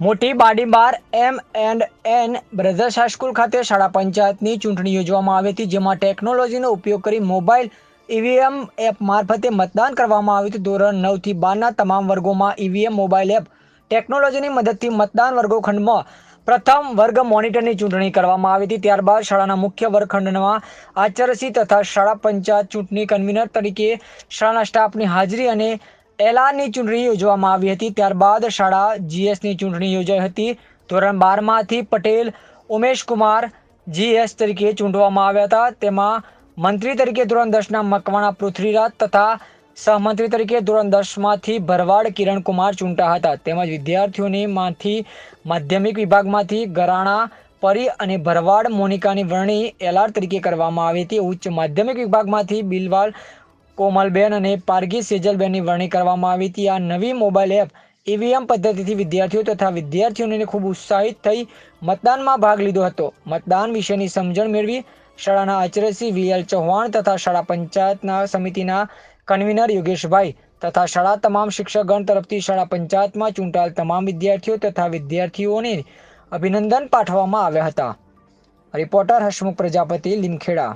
મોટી બાડીબાર M&N brothers high school ખાતે શાળા પંચાયતની ચૂંટણી યોજવામાં આવી હતી, જેમાં ટેકનોલોજીનો ઉપયોગ કરી મોબાઈલ ઈવીએમ એપ મારફતે મતદાન કરવામાં આવ્યું હતું. ધોરણ 9 થી 12ના તમામ વર્ગોમાં ઈવીએમ મોબાઈલ એપ ટેકનોલોજીની મદદથી મતદાન વર્ગખંડમાં પ્રથમ વર્ગ મોનિટરની ચૂંટણી કરવામાં આવી હતી. ત્યારબાદ શાળાના મુખ્ય વર્ગખંડમાં આચાર્યશ્રી તથા શાળા પંચાયત ચૂંટણી કન્વીનર તરીકે શાળાના સ્ટાફની હાજરી અને એલાનની ચૂંટણી યોજવામાં આવી હતી. ત્યારબાદ શાળા જીએસની ચૂંટણી યોજાઈ હતી. ધોરણ 12માંથી પટેલ ઉમેશકુમાર જીએસ તરીકે ચૂંટવામાં આવ્યા હતા. તેમાં મંત્રી તરીકે ધોરણ 10ના મકવાણા પૃથ્વીરાજ તથા સહમંત્રી તરીકે ધોરણ 10માંથી ભરવાડ કિરણકુમાર ચૂંટાયા હતા. તેમજ વિદ્યાર્થીઓની માંથી માધ્યમિક વિભાગમાંથી ગરાણા પરી અને ભરવાડ મોનિકાની વરણી એલઆર તરીકે કરવામાં આવી હતી. ઉચ્ચ માધ્યમિક વિભાગમાંથી બિલવાલ કોમલબેન અને પારગી સેજલબેનની વરણી કરવામાં આવી હતી. આ નવી મોબાઈલ એપ ઈવીએમ પદ્ધતિથી વિદ્યાર્થીઓ તથા વિદ્યાર્થીઓને ખૂબ ઉત્સાહિત થઈ મતદાનમાં ભાગ લીધો હતો. મતદાન વિશેની સમજણ મેળવી શાળાના આચાર્યશ્રી VL ચૌહાણ તથા શાળા પંચાયતના સમિતિના કન્વીનર યોગેશભાઈ તથા શાળા તમામ શિક્ષકગણ તરફથી શાળા પંચાયતમાં ચૂંટાયેલ તમામ વિદ્યાર્થીઓ તથા વિદ્યાર્થીઓને અભિનંદન પાઠવવામાં આવ્યા હતા. રિપોર્ટર હસમુખ પ્રજાપતિ, લીમખેડા.